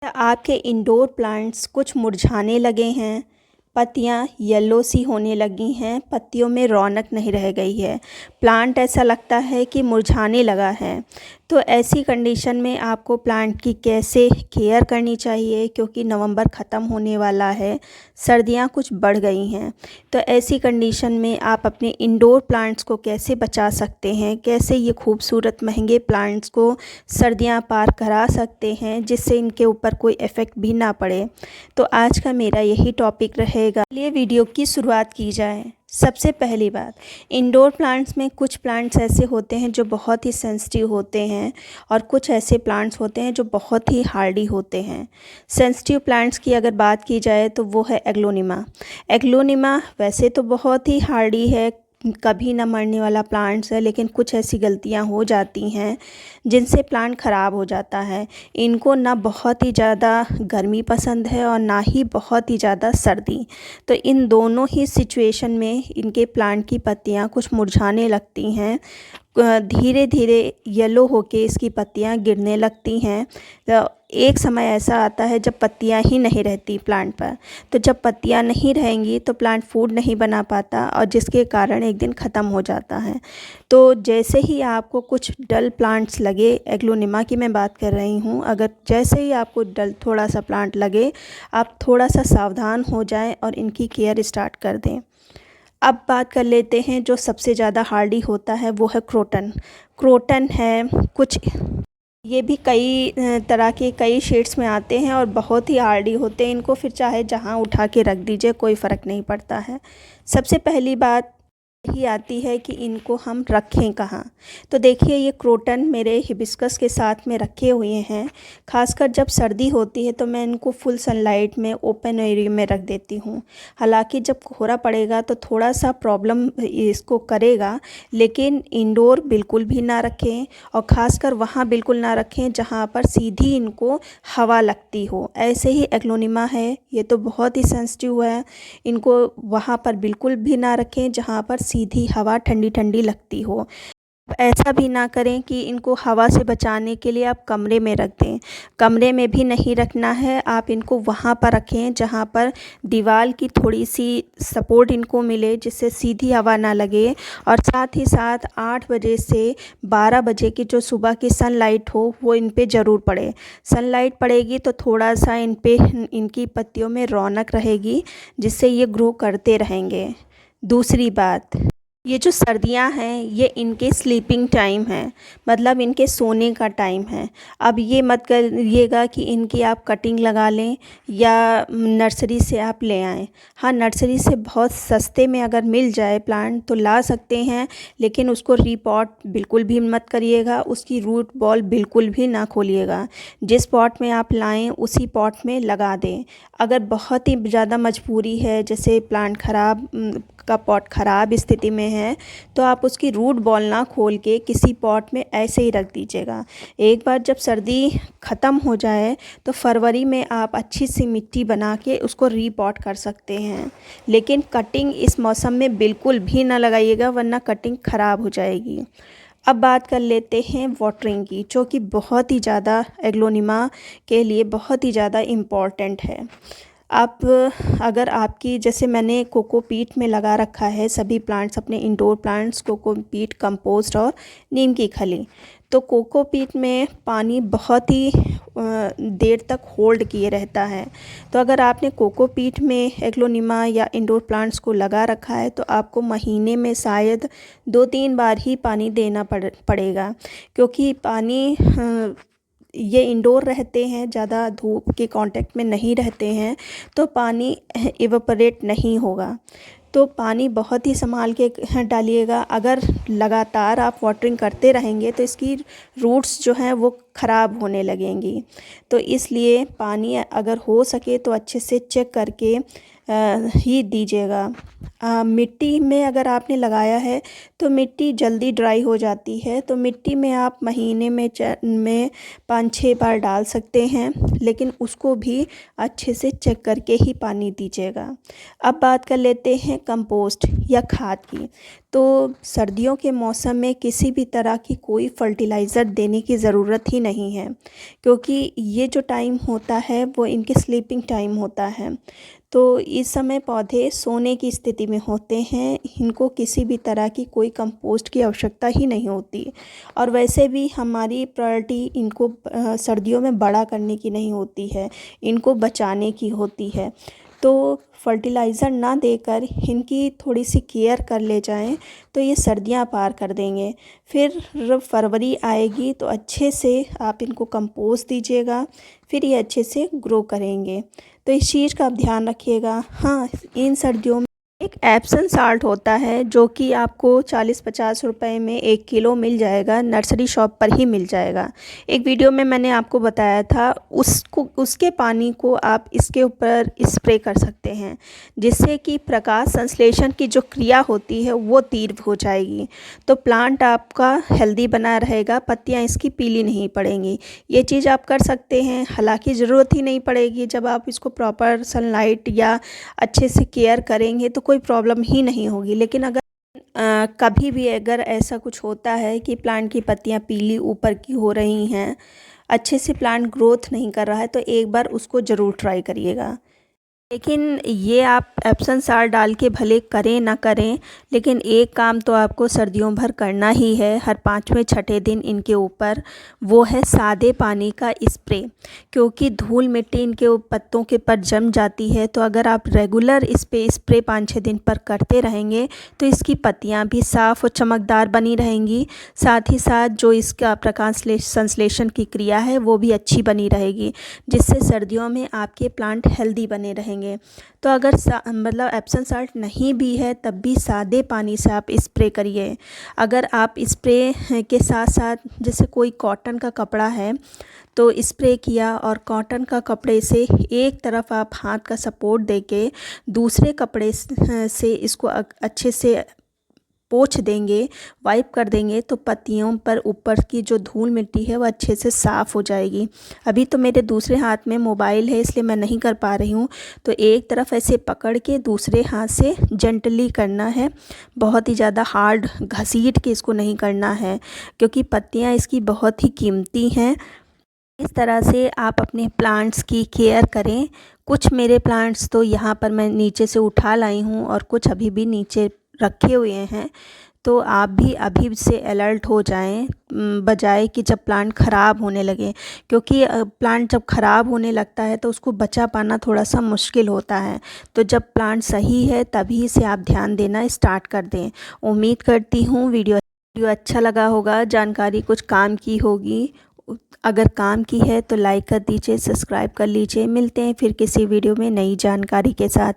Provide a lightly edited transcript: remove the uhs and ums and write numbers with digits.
आपके indoor plants कुछ मुरझाने लगे हैं, पत्तियां येलो सी होने लगी हैं, पत्तियों में रौनक नहीं रह गई है, प्लांट ऐसा लगता है कि मुरझाने लगा है। तो ऐसी कंडीशन में आपको प्लांट की कैसे केयर करनी चाहिए, क्योंकि नवंबर ख़त्म होने वाला है, सर्दियां कुछ बढ़ गई हैं। तो ऐसी कंडीशन में आप अपने इंडोर प्लांट्स को कैसे बचा सकते हैं, कैसे ये खूबसूरत महंगे प्लांट्स को सर्दियां पार करा सकते हैं जिससे इनके ऊपर कोई इफ़ेक्ट भी ना पड़े। तो आज का मेरा यही टॉपिक रहेगा। चलिए वीडियो की शुरुआत की जाए। सबसे पहली बात, इंडोर प्लांट्स में कुछ प्लांट्स ऐसे होते हैं जो बहुत ही सेंसिटिव होते हैं और कुछ ऐसे प्लांट्स होते हैं जो बहुत ही हार्डी होते हैं। सेंसिटिव प्लांट्स की अगर बात की जाए तो वो है एग्लोनिमा। एग्लोनिमा वैसे तो बहुत ही हार्डी है, कभी ना मरने वाला प्लांट्स है, लेकिन कुछ ऐसी गलतियां हो जाती हैं जिनसे प्लांट ख़राब हो जाता है। इनको ना बहुत ही ज़्यादा गर्मी पसंद है और ना ही बहुत ही ज़्यादा सर्दी। तो इन दोनों ही सिचुएशन में इनके प्लांट की पत्तियां कुछ मुरझाने लगती हैं, धीरे धीरे येलो होके इसकी पत्तियां गिरने लगती हैं। तो एक समय ऐसा आता है जब पत्तियां ही नहीं रहती प्लांट पर। तो जब पत्तियां नहीं रहेंगी तो प्लांट फूड नहीं बना पाता और जिसके कारण एक दिन ख़त्म हो जाता है। तो जैसे ही आपको कुछ डल प्लांट्स लगे, एग्लोनिमा की मैं बात कर रही हूँ, अगर जैसे ही आपको डल थोड़ा सा प्लांट लगे, आप थोड़ा सा सावधान हो जाएं और इनकी केयर स्टार्ट कर दें। अब बात कर लेते हैं जो सबसे ज़्यादा हार्डी होता है, वो है क्रोटन। क्रोटन है कुछ, ये भी कई तरह के कई शेड्स में आते हैं और बहुत ही हार्डी होते हैं। इनको फिर चाहे जहाँ उठा के रख दीजिए, कोई फ़र्क नहीं पड़ता है। सबसे पहली बात ही आती है कि इनको हम रखें कहाँ। तो देखिए, ये क्रोटन मेरे हिबिस्कस के साथ में रखे हुए हैं। खासकर जब सर्दी होती है तो मैं इनको फुल सनलाइट में ओपन एरिया में रख देती हूँ। हालांकि जब कोहरा पड़ेगा तो थोड़ा सा प्रॉब्लम इसको करेगा, लेकिन इंडोर बिल्कुल भी ना रखें और ख़ासकर वहाँ बिल्कुल ना रखें जहाँ पर सीधी इनको हवा लगती हो। ऐसे ही एग्लोनिमा है, ये तो बहुत ही सेंसिटिव है, इनको वहाँ पर बिल्कुल भी ना रखें जहाँ पर सीधी हवा ठंडी ठंडी लगती हो। ऐसा भी ना करें कि इनको हवा से बचाने के लिए आप कमरे में रख दें, कमरे में भी नहीं रखना है। आप इनको वहाँ पर रखें जहाँ पर दीवार की थोड़ी सी सपोर्ट इनको मिले, जिससे सीधी हवा ना लगे। और साथ ही साथ 8 बजे से 12 बजे की जो सुबह की सनलाइट हो वो इन पे ज़रूर पड़े। सनलाइट पड़ेगी तो थोड़ा सा इन पे इनकी पत्तियों में रौनक रहेगी, जिससे ये ग्रो करते रहेंगे। दूसरी बात, ये जो सर्दियां हैं ये इनके स्लीपिंग टाइम है, मतलब इनके सोने का टाइम है। अब ये मत करिएगा कि इनकी आप कटिंग लगा लें या नर्सरी से आप ले आएँ। हाँ, नर्सरी से बहुत सस्ते में अगर मिल जाए प्लांट तो ला सकते हैं, लेकिन उसको रीपॉट बिल्कुल भी मत करिएगा, उसकी रूट बॉल बिल्कुल भी ना खोलिएगा। जिस पॉट में आप लाएँ उसी पॉट में लगा दें। अगर बहुत ही ज़्यादा मजबूरी है, जैसे प्लांट ख़राब का पॉट ख़राब स्थिति में है, तो आप उसकी रूट बॉल ना खोल के किसी पॉट में ऐसे ही रख दीजिएगा। एक बार जब सर्दी ख़त्म हो जाए तो फरवरी में आप अच्छी सी मिट्टी बना के उसको रीपॉट कर सकते हैं। लेकिन कटिंग इस मौसम में बिल्कुल भी ना लगाइएगा, वरना कटिंग ख़राब हो जाएगी। अब बात कर लेते हैं वाटरिंग की, जो कि बहुत ही ज़्यादा एग्लोनिमा के लिए बहुत ही ज़्यादा इम्पॉर्टेंट है। आप अगर आपकी, जैसे मैंने कोकोपीट में लगा रखा है सभी प्लांट्स, अपने इंडोर प्लांट्स कोकोपीट, कंपोस्ट और नीम की खली। तो कोकोपीट में पानी बहुत ही देर तक होल्ड किए रहता है। तो अगर आपने कोकोपीट में एग्लोनिमा या इंडोर प्लांट्स को लगा रखा है तो आपको महीने में शायद 2-3 बार ही पानी देना पड़ेगा, क्योंकि पानी ये इंडोर रहते हैं, ज़्यादा धूप के कांटेक्ट में नहीं रहते हैं, तो पानी इवेपोरेट नहीं होगा। तो पानी बहुत ही संभाल के डालिएगा। अगर लगातार आप वाटरिंग करते रहेंगे तो इसकी रूट्स जो हैं वो ख़राब होने लगेंगी। तो इसलिए पानी अगर हो सके तो अच्छे से चेक करके ही दीजिएगा। मिट्टी में अगर आपने लगाया है तो मिट्टी जल्दी ड्राई हो जाती है, तो मिट्टी में आप महीने में 5-6 बार डाल सकते हैं, लेकिन उसको भी अच्छे से चेक करके ही पानी दीजिएगा। अब बात कर लेते हैं कंपोस्ट या खाद की। तो सर्दियों के मौसम में किसी भी तरह की कोई फर्टिलाइज़र देने की ज़रूरत ही नहीं है, क्योंकि ये जो टाइम होता है वो इनके स्लीपिंग टाइम होता है। तो इस समय पौधे सोने की स्थिति में होते हैं, इनको किसी भी तरह की कोई कंपोस्ट की आवश्यकता ही नहीं होती। और वैसे भी हमारी प्रायोरिटी इनको सर्दियों में बड़ा करने की नहीं होती है, इनको बचाने की होती है। तो फर्टिलाइज़र ना देकर इनकी थोड़ी सी केयर कर ले जाएं तो ये सर्दियां पार कर देंगे। फिर फरवरी आएगी तो अच्छे से आप इनको कंपोस्ट दीजिएगा, फिर ये अच्छे से ग्रो करेंगे। तो इस चीज़ का आप ध्यान रखिएगा। हाँ, इन सर्दियों में एक एप्सम साल्ट होता है जो कि आपको 40-50 रुपए में 1 किलो मिल जाएगा, नर्सरी शॉप पर ही मिल जाएगा। एक वीडियो में मैंने आपको बताया था, उसके पानी को आप इसके ऊपर स्प्रे कर सकते हैं, जिससे कि प्रकाश संश्लेषण की जो क्रिया होती है वो तीव्र हो जाएगी। तो प्लांट आपका हेल्दी बना रहेगा, पत्तियाँ इसकी पीली नहीं पड़ेंगी। ये चीज़ आप कर सकते हैं, हालांकि ज़रूरत ही नहीं पड़ेगी। जब आप इसको प्रॉपर सनलाइट या अच्छे से केयर करेंगे तो कोई प्रॉब्लम ही नहीं होगी। लेकिन अगर कभी भी अगर ऐसा कुछ होता है कि प्लांट की पत्तियां पीली ऊपर की हो रही हैं, अच्छे से प्लांट ग्रोथ नहीं कर रहा है, तो एक बार उसको ज़रूर ट्राई करिएगा। लेकिन ये आप एप्सम साल्ट डाल के भले करें ना करें, लेकिन एक काम तो आपको सर्दियों भर करना ही है, हर 5वें 6ठे दिन इनके ऊपर, वो है सादे पानी का स्प्रे। क्योंकि धूल मिट्टी इनके पत्तों के पर जम जाती है, तो अगर आप रेगुलर इस पे स्प्रे 5-6 दिन पर करते रहेंगे तो इसकी पत्तियाँ भी साफ़ और चमकदार बनी रहेंगी। साथ ही साथ जो इसका प्रकाश संश्लेषण की क्रिया है वो भी अच्छी बनी रहेगी, जिससे सर्दियों में आपके प्लांट हेल्दी बने रहेंगे। तो अगर मतलब एप्सम साल्ट नहीं भी है तब भी सादे पानी से आप स्प्रे करिए। अगर आप स्प्रे के साथ साथ जैसे कोई कॉटन का कपड़ा है तो स्प्रे किया, और कॉटन का कपड़े से एक तरफ आप हाथ का सपोर्ट देके दूसरे कपड़े से इसको अच्छे से पोंछ देंगे, वाइप कर देंगे, तो पत्तियों पर ऊपर की जो धूल मिट्टी है वो अच्छे से साफ़ हो जाएगी। अभी तो मेरे दूसरे हाथ में मोबाइल है इसलिए मैं नहीं कर पा रही हूँ, तो एक तरफ ऐसे पकड़ के दूसरे हाथ से जेंटली करना है, बहुत ही ज़्यादा हार्ड घसीट के इसको नहीं करना है, क्योंकि पत्तियाँ इसकी बहुत ही कीमती हैं। इस तरह से आप अपने प्लांट्स की केयर करें। कुछ मेरे प्लांट्स तो यहाँ पर मैं नीचे से उठा लाई हूँ और कुछ अभी भी नीचे रखे हुए हैं। तो आप भी अभी से अलर्ट हो जाएं, बजाय कि जब प्लांट ख़राब होने लगे, क्योंकि प्लांट जब ख़राब होने लगता है तो उसको बचा पाना थोड़ा सा मुश्किल होता है। तो जब प्लांट सही है तभी से आप ध्यान देना स्टार्ट कर दें। उम्मीद करती हूँ वीडियो अच्छा लगा होगा, जानकारी कुछ काम की होगी। अगर काम की है तो लाइक कर दीजिए, सब्सक्राइब कर लीजिए। मिलते हैं फिर किसी वीडियो में नई जानकारी के साथ।